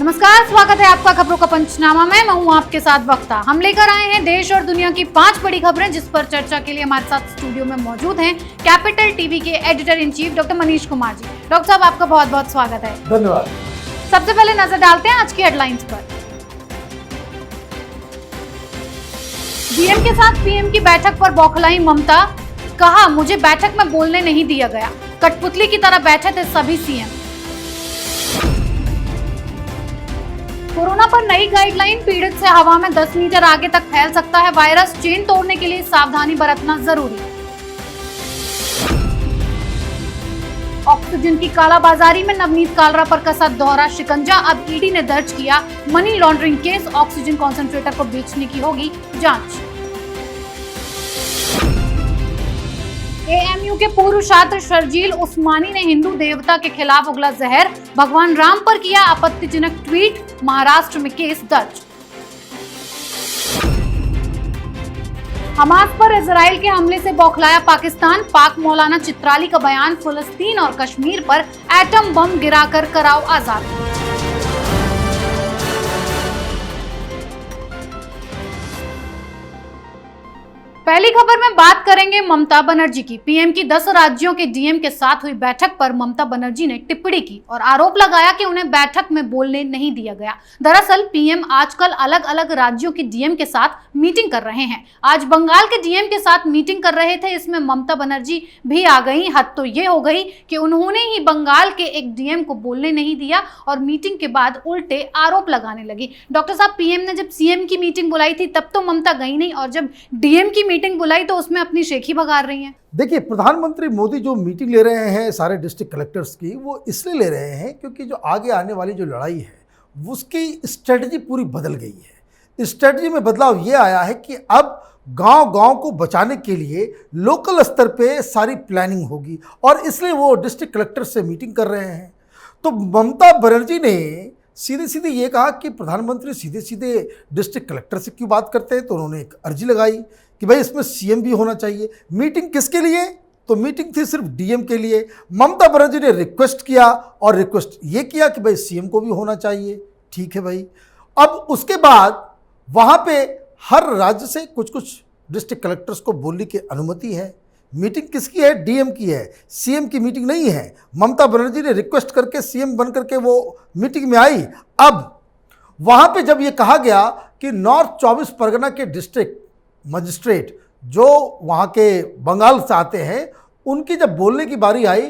नमस्कार, स्वागत है आपका खबरों का पंचनामा में। मैं हूं आपके साथ वक्ता। हम लेकर आए हैं देश और दुनिया की 5 बड़ी खबरें, जिस पर चर्चा के लिए हमारे साथ स्टूडियो में मौजूद हैं कैपिटल टीवी के editor in chief doctor Manish Kumar ji. Doctor साहब, आपका बहुत बहुत स्वागत है। धन्यवाद। सबसे पहले नजर डालते हैं आज की हेडलाइंस पर। डीएम के साथ पीएम की बैठक पर बौखलाई ममता, कहा मुझे बैठक में बोलने नहीं दिया गया, कठपुतली की तरह बैठे थे सभी सीएम। कोरोना पर नई गाइडलाइन, पीड़ित से हवा में 10 मीटर आगे तक फैल सकता है वायरस, चेन तोड़ने के लिए सावधानी बरतना जरूरी। ऑक्सीजन की कालाबाजारी में नवनीत कालरा पर कसा दोहरा शिकंजा, अब ईडी ने दर्ज किया money laundering case, oxygen concentrator को बेचने की होगी जांच। एएमयू के पूर्व छात्र शर्जील उस्मानी ने हिंदू देवता के खिलाफ उगला जहर, भगवान राम पर किया आपत्तिजनक ट्वीट, महाराष्ट्र में केस दर्ज। हमास पर इजराइल के हमले से बौखलाया पाकिस्तान, पाक मौलाना चित्राली का बयान, फिलिस्तीन और कश्मीर पर एटम बम गिराकर कराओ आजाद। पहली खबर में बात करेंगे ममता बनर्जी की। पीएम की 10 राज्यों के डीएम के साथ हुई बैठक पर ममता बनर्जी ने टिप्पणी की और आरोप लगाया कि उन्हें बैठक में बोलने नहीं दिया गया। दरअसल पीएम आजकल अलग अलग राज्यों के डीएम के साथ मीटिंग कर रहे हैं। आज बंगाल के डीएम के साथ मीटिंग कर रहे थे, इसमें ममता बनर्जी भी आ गई। हद तो ये हो गई कि उन्होंने ही बंगाल के एक डीएम को बोलने नहीं दिया और मीटिंग के बाद उल्टे आरोप लगाने लगी। डॉक्टर साहब, पीएम ने जब सीएम की मीटिंग बुलाई थी तब तो ममता गई नहीं, और जब डीएम की मीटिंग बुलाई तो उसमें अपनी शेखी भगार रही हैं। देखिए, प्रधानमंत्री मोदी जो मीटिंग ले रहे हैं सारे डिस्ट्रिक्ट कलेक्टर्स की, वो इसलिए ले रहे हैं क्योंकि जो आगे आने वाली जो लड़ाई है उसकी स्ट्रेटजी पूरी बदल गई है। स्ट्रेटजी में बदलाव ये आया है कि अब गांव-गांव को बचाने के लिए लोकल स्तर पे सारी प्लानिंग होगी, और इसलिए वो डिस्ट्रिक्ट कलेक्टर से मीटिंग कर रहे हैं। तो ममता बनर्जी ने सीधे सीधे ये कहा कि प्रधानमंत्री सीधे सीधे डिस्ट्रिक्ट कलेक्टर से क्यों बात करते हैं, तो उन्होंने एक अर्जी लगाई कि भाई इसमें सीएम भी होना चाहिए। मीटिंग किसके लिए? तो मीटिंग थी सिर्फ डीएम के लिए। ममता बनर्जी ने रिक्वेस्ट किया और रिक्वेस्ट ये किया कि भाई सीएम को भी होना चाहिए। ठीक है भाई। अब उसके बाद वहाँ पे हर राज्य से कुछ कुछ डिस्ट्रिक्ट कलेक्टर्स को बोलने की अनुमति है। मीटिंग किसकी है? डीएम की है, सीएम की मीटिंग नहीं है। ममता बनर्जी ने रिक्वेस्ट करके सीएम बन करके वो मीटिंग में आई। अब वहाँ पे जब ये कहा गया कि नॉर्थ 24 परगना के डिस्ट्रिक्ट मजिस्ट्रेट जो वहाँ के बंगाल से आते हैं, उनकी जब बोलने की बारी आई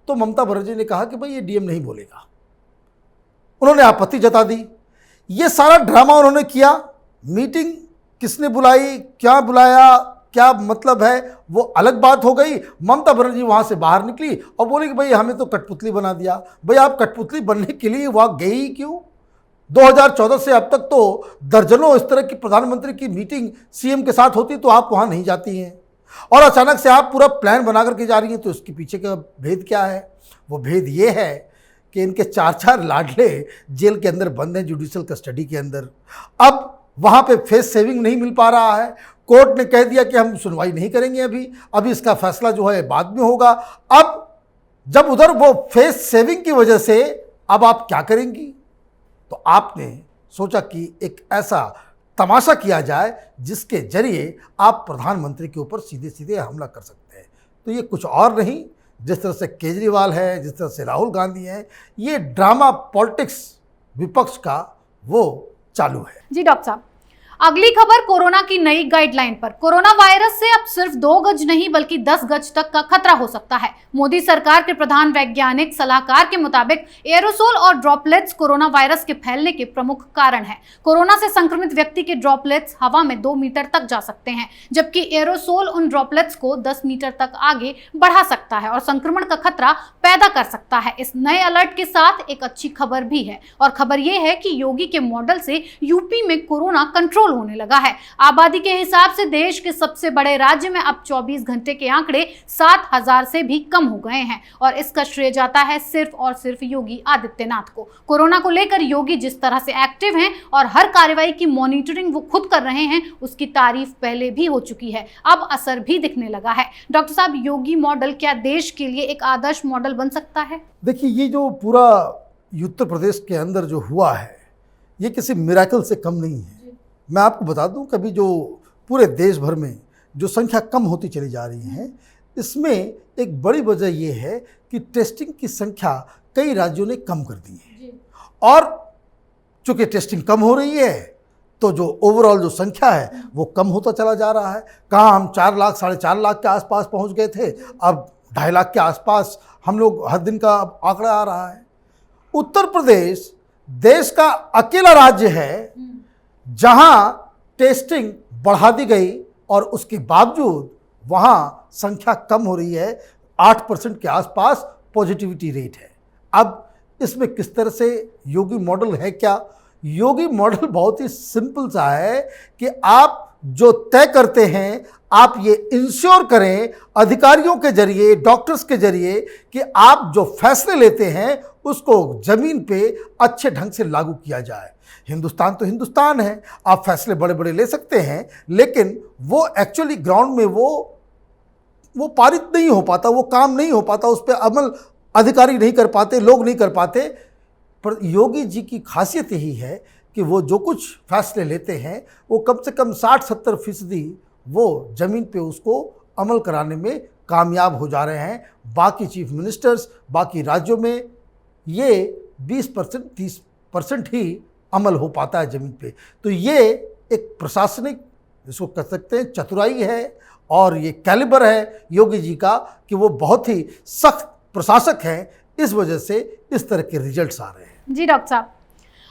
तो ममता बनर्जी ने कहा कि भाई ये डीएम नहीं बोलेगा। उन्होंने आपत्ति जता दी। ये सारा ड्रामा उन्होंने किया। मीटिंग किसने बुलाई, क्या बुलाया, क्या मतलब है, वो अलग बात हो गई। ममता बनर्जी वहाँ से बाहर निकली और बोली कि भाई हमें तो कठपुतली बना दिया। भाई आप कठपुतली बनने के लिए वहाँ गई ही क्यों? 2014 से अब तक तो दर्जनों इस तरह की प्रधानमंत्री की मीटिंग सीएम के साथ होती, तो आप वहाँ नहीं जाती हैं, और अचानक से आप पूरा प्लान बना करके जा रही हैं। तो इसके पीछे का भेद क्या है? वो भेद ये है कि इनके 4 लाडले जेल के अंदर बंद हैं, जुडिशियल कस्टडी के अंदर। अब वहाँ पे फेस सेविंग नहीं मिल पा रहा है। कोर्ट ने कह दिया कि हम सुनवाई नहीं करेंगे अभी इसका फैसला जो है बाद में होगा। अब जब उधर वो फेस सेविंग की वजह से अब आप क्या करेंगी? तो आपने सोचा कि एक ऐसा तमाशा किया जाए जिसके जरिए आप प्रधानमंत्री के ऊपर सीधे सीधे हमला कर सकते हैं। तो ये कुछ और नहीं, जिस तरह से केजरीवाल है, जिस तरह से राहुल गांधी हैं, ये ड्रामा पॉलिटिक्स विपक्ष का वो चालू है। जी डॉक्टर साहब, अगली खबर कोरोना की नई गाइडलाइन पर। कोरोना वायरस से अब सिर्फ 2 गज नहीं बल्कि 10 गज तक का खतरा हो सकता है। मोदी सरकार के प्रधान वैज्ञानिक सलाहकार के मुताबिक एरोसोल और ड्रॉपलेट्स कोरोना वायरस के फैलने के प्रमुख कारण हैं। कोरोना से संक्रमित व्यक्ति के ड्रॉपलेट्स हवा में 2 मीटर तक जा सकते हैं, जबकि एरोसोल उन ड्रॉपलेट्स को 10 मीटर तक आगे बढ़ा सकता है और संक्रमण का खतरा पैदा कर सकता है। इस नए अलर्ट के साथ एक अच्छी खबर भी है, और खबर यह है कि योगी के मॉडल से यूपी में कोरोना कंट्रोल होने लगा है। आबादी के हिसाब से देश के सबसे बड़े राज्य में अब 24 घंटे के आंकड़े 7,000 से भी कम हो गए हैं, और इसका श्रेय जाता है सिर्फ और सिर्फ योगी आदित्यनाथ को। कोरोना को लेकर योगी जिस तरह से एक्टिव हैं और हर कार्रवाई की मॉनिटरिंग वो खुद कर रहे हैं, उसकी तारीफ पहले भी हो चुकी है, अब असर भी दिखने लगा है। डॉक्टर साहब, योगी मॉडल क्या देश के लिए एक आदर्श मॉडल बन सकता है? देखिए, ये जो पूरा उत्तर प्रदेश के अंदर जो हुआ है, ये किसी मिरेकल से कम नहीं है। मैं आपको बता दूं, कभी जो पूरे देश भर में जो संख्या कम होती चली जा रही है, इसमें एक बड़ी वजह ये है कि टेस्टिंग की संख्या कई राज्यों ने कम कर दी है। और चूंकि टेस्टिंग कम हो रही है तो जो ओवरऑल जो संख्या है वो कम होता चला जा रहा है। कहाँ हम 4 लाख 4.5 लाख के आसपास पहुंच गए थे, अब 2.5 लाख के आसपास हम लोग हर दिन का आंकड़ा आ रहा है। उत्तर प्रदेश देश का अकेला राज्य है जहां टेस्टिंग बढ़ा दी गई और उसके बावजूद वहां संख्या कम हो रही है। 8% के आसपास पॉजिटिविटी रेट है। अब इसमें किस तरह से योगी मॉडल है क्या? योगी मॉडल बहुत ही सिंपल सा है कि आप जो तय करते हैं आप ये इंश्योर करें अधिकारियों के जरिए, डॉक्टर्स के जरिए, कि आप जो फैसले लेते हैं उसको ज़मीन पे अच्छे ढंग से लागू किया जाए। हिंदुस्तान तो हिंदुस्तान है, आप फैसले बड़े बड़े ले सकते हैं, लेकिन वो एक्चुअली ग्राउंड में वो पारित नहीं हो पाता, वो काम नहीं हो पाता, उस पर अमल अधिकारी नहीं कर पाते, लोग नहीं कर पाते। पर योगी जी की खासियत यही है कि वो जो कुछ फैसले लेते हैं वो कम से कम 60-70% वो ज़मीन पे उसको अमल कराने में कामयाब हो जा रहे हैं। बाकी चीफ मिनिस्टर्स, बाकी राज्यों में ये 20% 30% ही अमल हो पाता है ज़मीन पे। तो ये एक प्रशासनिक, इसको कह सकते हैं चतुराई है, और ये कैलिबर है योगी जी का कि वो बहुत ही सख्त प्रशासक हैं। इस वजह से इस तरह के रिजल्ट्स आ रहे हैं। जी डॉक्टर साहब,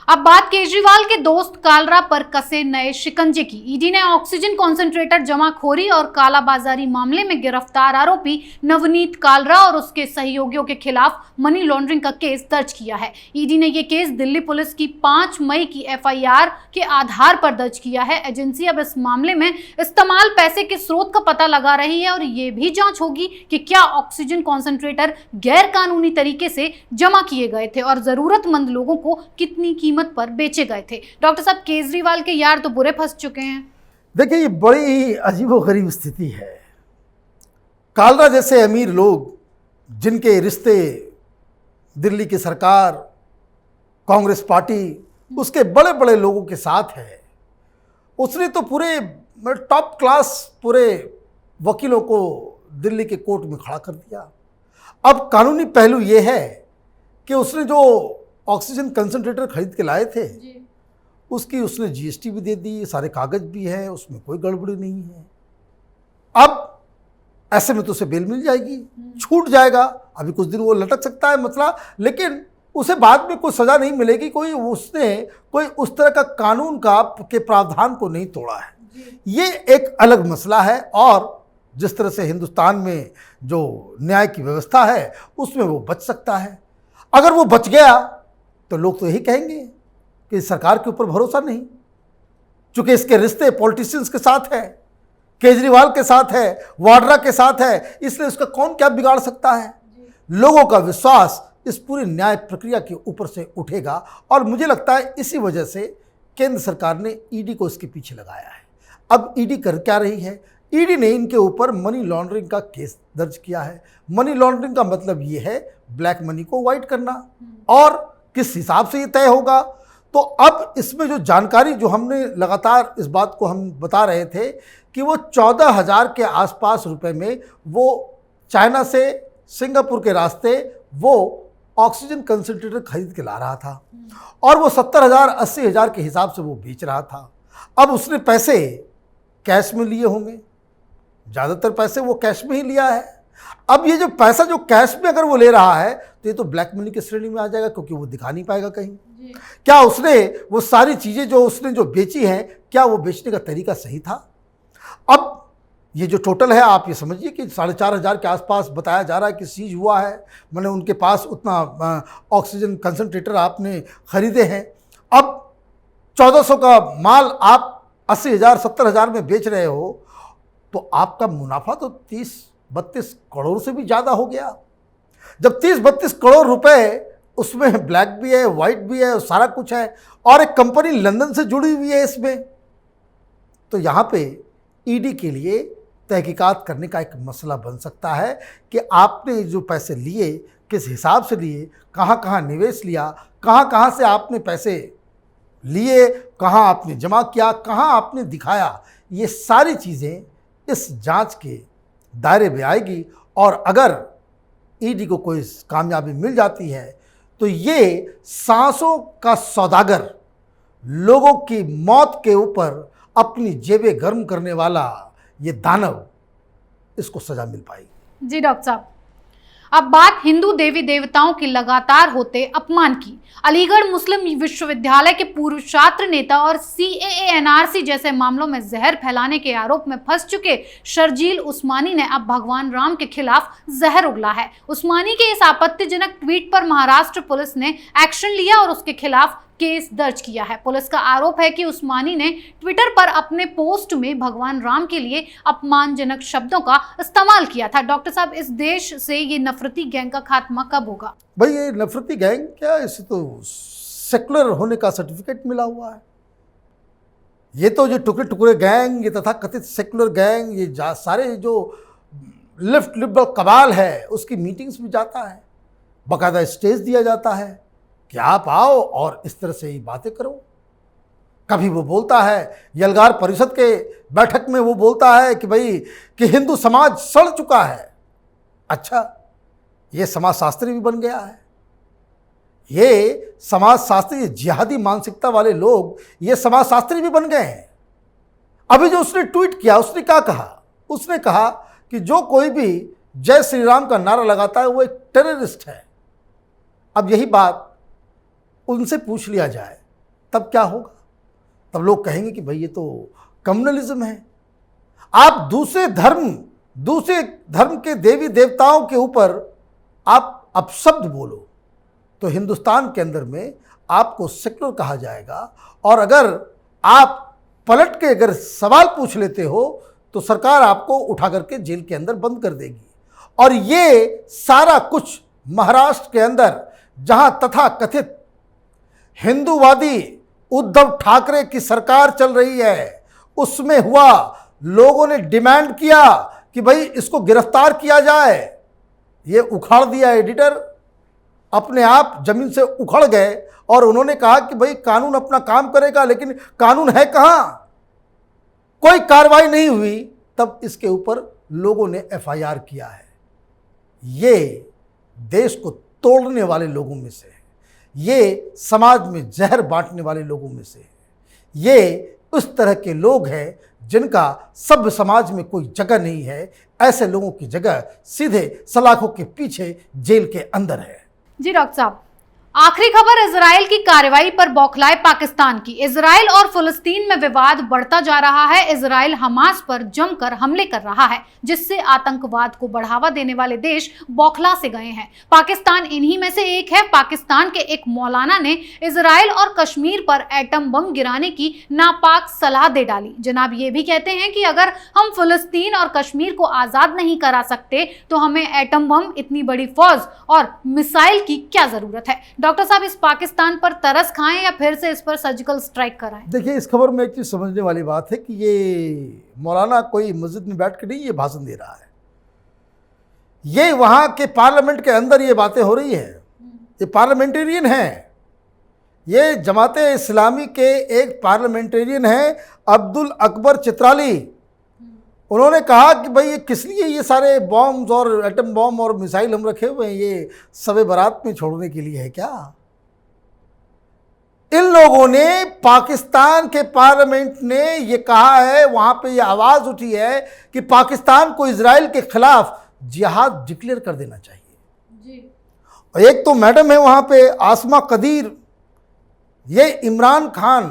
अब बात केजरीवाल के दोस्त कालरा पर कसे नए शिकंजे की। ईडी ने ऑक्सीजन कॉन्सेंट्रेटर जमाखोरी और कालाबाजारी मामले में गिरफ्तार आरोपी नवनीत कालरा और उसके सहयोगियों के खिलाफ मनी लॉन्ड्रिंग का केस दर्ज किया है। ईडी ने यह केस दिल्ली पुलिस की 5 मई की एफआईआर के आधार पर दर्ज किया है। एजेंसी अब इस मामले में इस्तेमाल पैसे के स्रोत का पता लगा रही है और ये भी जांच होगी कि क्या ऑक्सीजन कॉन्सेंट्रेटर गैर कानूनी तरीके से जमा किए गए थे और जरूरतमंद लोगों को कितनी कीमत पर बेचे गए थे। डॉक्टर साहब, केजरीवाल के यार तो बुरे फंस चुके हैं। देखिए, ये बड़ी अजीबोगरीब स्थिति है। कालरा जैसे अमीर लोग जिनके रिश्ते दिल्ली की सरकार, कांग्रेस पार्टी, उसके बड़े बड़े लोगों के साथ है, उसने तो पूरे टॉप क्लास पूरे वकीलों को दिल्ली के कोर्ट में खड़ा कर दिया। अब कानूनी पहलू ये है कि उसने जो ऑक्सीजन कंसंट्रेटर खरीद के लाए थे उसकी उसने जीएसटी भी दे दी, सारे कागज भी हैं, उसमें कोई गड़बड़ी नहीं है। अब ऐसे में तो उसे बेल मिल जाएगी, छूट जाएगा। अभी कुछ दिन वो लटक सकता है मसला, लेकिन उसे बाद में कोई सज़ा नहीं मिलेगी। उसने कोई उस तरह का कानून के प्रावधान को नहीं तोड़ा है। ये एक अलग मसला है। और जिस तरह से हिंदुस्तान में जो न्याय की व्यवस्था है उसमें वो बच सकता है। अगर वो बच गया तो लोग तो यही कहेंगे कि सरकार के ऊपर भरोसा नहीं, चूंकि इसके रिश्ते पॉलिटिशियंस के साथ है, केजरीवाल के साथ है, वाड्रा के साथ है, इसलिए उसका कौन क्या बिगाड़ सकता है। लोगों का विश्वास इस पूरी न्याय प्रक्रिया के ऊपर से उठेगा और मुझे लगता है इसी वजह से केंद्र सरकार ने ईडी को इसके पीछे लगाया है। अब ईडी कर क्या रही है? ईडी ने इनके ऊपर मनी लॉन्ड्रिंग का केस दर्ज किया है। मनी लॉन्ड्रिंग का मतलब ये है ब्लैक मनी को वाइट करना, और किस हिसाब से ये तय होगा। तो अब इसमें जो जानकारी जो हमने लगातार इस बात को हम बता रहे थे कि वो 14,000 के आसपास रुपए में वो चाइना से सिंगापुर के रास्ते वो ऑक्सीजन कंसंट्रेटर खरीद के ला रहा था और वो 70,000 80,000 के हिसाब से वो बेच रहा था। अब उसने पैसे कैश में लिए होंगे, ज़्यादातर पैसे वो कैश में ही लिया है। अब ये जो पैसा जो कैश में अगर वो ले रहा है तो ये तो ब्लैक मनी की श्रेणी में आ जाएगा, क्योंकि वो दिखा नहीं पाएगा कहीं। क्या उसने वो सारी चीज़ें जो उसने जो बेची हैं, क्या वो बेचने का तरीका सही था? अब ये जो टोटल है आप ये समझिए कि 4,500 के आसपास बताया जा रहा है कि सीज हुआ है। मैंने उनके पास उतना ऑक्सीजन कंसंट्रेटर आपने खरीदे हैं। अब 1,400 का माल आप 80,000 70,000 में बेच रहे हो तो आपका मुनाफा तो 30-32 करोड़ से भी ज़्यादा हो गया। जब 30-32 करोड़ रुपए उसमें ब्लैक भी है, वाइट भी है, सारा कुछ है, और एक कंपनी लंदन से जुड़ी हुई है इसमें, तो यहाँ पे ईडी के लिए तहकीकात करने का एक मसला बन सकता है कि आपने जो पैसे लिए किस हिसाब से लिए, कहाँ कहाँ निवेश लिया, कहाँ कहाँ से आपने पैसे लिए, कहाँ आपने जमा किया, कहाँ आपने दिखाया, ये सारी चीज़ें इस जांच के दायरे में आएगी। और अगर ईडी को कोई कामयाबी मिल जाती है तो ये सांसों का सौदागर, लोगों की मौत के ऊपर अपनी जेबें गर्म करने वाला ये दानव, इसको सजा मिल पाएगी। जी डॉक्टर साहब, अब बात हिंदू देवी देवताओं की लगातार होते अपमान की। अलीगढ़ मुस्लिम विश्वविद्यालय के पूर्व छात्र नेता और CAA NRC जैसे मामलों में जहर फैलाने के आरोप में फंस चुके शर्जील उस्मानी ने अब भगवान राम के खिलाफ जहर उगला है। उस्मानी के इस आपत्तिजनक ट्वीट पर महाराष्ट्र पुलिस ने एक्शन लिया और उसके खिलाफ केस दर्ज किया है। पुलिस का आरोप है कि उस्मानी ने ट्विटर पर अपने पोस्ट में भगवान राम के लिए अपमानजनक शब्दों का इस्तेमाल किया था। डॉक्टर साहब, इस देश से ये नफरती गैंग का खात्मा कब होगा? भाई ये नफरती गैंग क्या, इसे तो सेकुलर होने का सर्टिफिकेट मिला हुआ है। ये तो जो टुकड़े टुकड़े गैंग, ये तथा कथित सेकुलर गैंग, ये सारे जो लेफ्ट लिबरल कबाल है उसकी मीटिंग्स में जाता है, बाकायदा स्टेज दिया जाता है कि आप आओ और इस तरह से ही बातें करो। कभी वो बोलता है, यलगार परिषद के बैठक में वो बोलता है कि भाई कि हिंदू समाज सड़ चुका है। अच्छा, ये समाजशास्त्री भी बन गया है। ये समाजशास्त्री, जिहादी मानसिकता वाले लोग ये समाजशास्त्री भी बन गए हैं। अभी जो उसने ट्वीट किया, उसने क्या कहा? उसने कहा कि जो कोई भी जय श्री राम का नारा लगाता है वो एक टेररिस्ट है। अब यही बात उनसे पूछ लिया जाए तब क्या होगा? तब लोग कहेंगे कि भाई ये तो कम्युनलिज्म है। आप दूसरे धर्म के देवी देवताओं के ऊपर आप अपशब्द बोलो तो हिंदुस्तान के अंदर में आपको सेकुलर कहा जाएगा। और अगर आप पलट के अगर सवाल पूछ लेते हो तो सरकार आपको उठा करके जेल के अंदर बंद कर देगी। और ये सारा कुछ महाराष्ट्र के अंदर, जहां तथा कथित हिंदूवादी उद्धव ठाकरे की सरकार चल रही है, उसमें हुआ। लोगों ने डिमांड किया कि भाई इसको गिरफ्तार किया जाए। ये उखाड़ दिया एडिटर, अपने आप जमीन से उखड़ गए और उन्होंने कहा कि भाई कानून अपना काम करेगा, लेकिन कानून है कहां? कोई कार्रवाई नहीं हुई। तब इसके ऊपर लोगों ने FIR किया है। ये देश को तोड़ने वाले लोगों में से है, ये समाज में जहर बांटने वाले लोगों में से है। ये उस तरह के लोग हैं जिनका सभ्य समाज में कोई जगह नहीं है। ऐसे लोगों की जगह सीधे सलाखों के पीछे जेल के अंदर है। जी डॉक्टर साहब, आखिरी खबर इजराइल की कार्रवाई पर बौखलाए पाकिस्तान की। इजराइल और फिलिस्तीन में विवाद बढ़ता जा रहा है। इजराइल हमास पर जमकर हमले कर रहा है, जिससे आतंकवाद को बढ़ावा देने वाले देश बौखला से गए हैं। पाकिस्तान इन्हीं में से एक है। पाकिस्तान के एक मौलाना ने इजराइल और कश्मीर पर एटम बम गिराने की नापाक सलाह दे डाली। जनाब ये भी कहते हैं कि अगर हम फिलिस्तीन और कश्मीर को आजाद नहीं करा सकते तो हमें एटम बम, इतनी बड़ी फौज और मिसाइल की क्या जरूरत है? डॉक्टर साहब, इस पाकिस्तान पर तरस खाएं या फिर से इस पर सर्जिकल स्ट्राइक कराएं? देखिए, इस खबर में एक चीज समझने वाली बात है कि ये मौलाना कोई मस्जिद में बैठ के नहीं ये भाषण दे रहा है। ये वहां के पार्लियामेंट के अंदर ये बातें हो रही है। ये पार्लियामेंटेरियन है। ये जमाते इस्लामी के एक पार्लियामेंटेरियन है, अब्दुल अकबर चित्राली। उन्होंने कहा कि भाई ये किस लिए ये सारे बॉम्ब्स और एटम बॉम्ब और मिसाइल हम रखे हुए हैं, ये शब बारात में छोड़ने के लिए है क्या? इन लोगों ने, पाकिस्तान के पार्लियामेंट ने ये कहा है, वहां पे ये आवाज उठी है कि पाकिस्तान को इजराइल के खिलाफ जिहाद डिक्लेयर कर देना चाहिए जी। और एक तो मैडम है वहां पे आसमा कदीर, ये इमरान खान,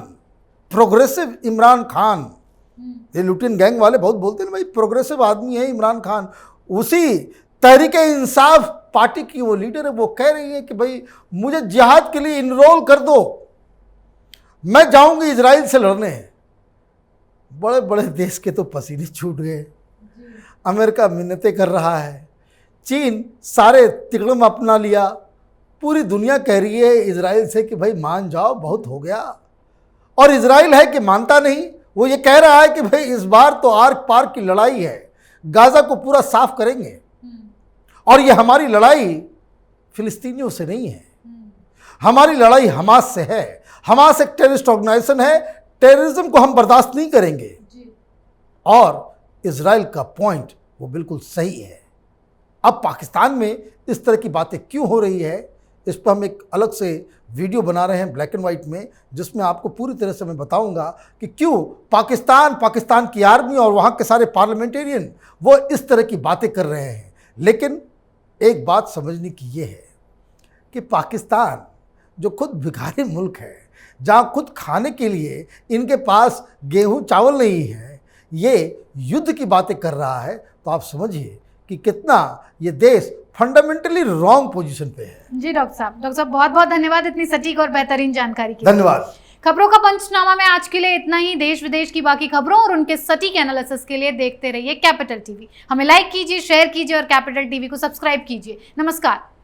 प्रोग्रेसिव इमरान खान, ये लुटियन गैंग वाले बहुत बोलते हैं भाई प्रोग्रेसिव आदमी है इमरान खान, उसी तहरीके इंसाफ पार्टी की वो लीडर है। वो कह रही है कि भाई मुझे जिहाद के लिए इनरोल कर दो, मैं जाऊंगी इजराइल से लड़ने। बड़े बड़े देश के तो पसीने छूट गए। अमेरिका मिन्नतें कर रहा है, चीन सारे तिकड़म अपना लिया, पूरी दुनिया कह रही है इजराइल से कि भाई मान जाओ, बहुत हो गया। और इजराइल है कि मानता नहीं। वो ये कह रहा है कि भाई इस बार तो आर्क पार की लड़ाई है, गाजा को पूरा साफ करेंगे। और ये हमारी लड़ाई फिलिस्तीनियों से नहीं है, हमारी लड़ाई हमास से है, हमास एक टेररिस्ट ऑर्गेनाइजेशन है, टेररिज्म को हम बर्दाश्त नहीं करेंगे। और इजराइल का पॉइंट वो बिल्कुल सही है। अब पाकिस्तान में इस तरह की बातें क्यों हो रही है, इस पर हम एक अलग से वीडियो बना रहे हैं ब्लैक एंड वाइट में, जिसमें आपको पूरी तरह से मैं बताऊंगा कि क्यों पाकिस्तान की आर्मी और वहाँ के सारे पार्लियामेंटेरियन वो इस तरह की बातें कर रहे हैं। लेकिन एक बात समझने की ये है कि पाकिस्तान जो खुद भिखारी मुल्क है, जहाँ खुद खाने के लिए इनके पास गेहूँ चावल नहीं है, ये युद्ध की बातें कर रहा है, तो आप समझिए कि कितना ये देश फंडामेंटली रॉन्ग पोजीशन पे है। जी डॉक्टर साहब बहुत बहुत धन्यवाद इतनी सटीक और बेहतरीन जानकारी के लिए। धन्यवाद। खबरों का पंचनामा में आज के लिए इतना ही। देश विदेश की बाकी खबरों और उनके सटीक एनालिसिस के लिए देखते रहिए कैपिटल टीवी। हमें लाइक कीजिए, शेयर कीजिए और कैपिटल टीवी को सब्सक्राइब कीजिए। नमस्कार।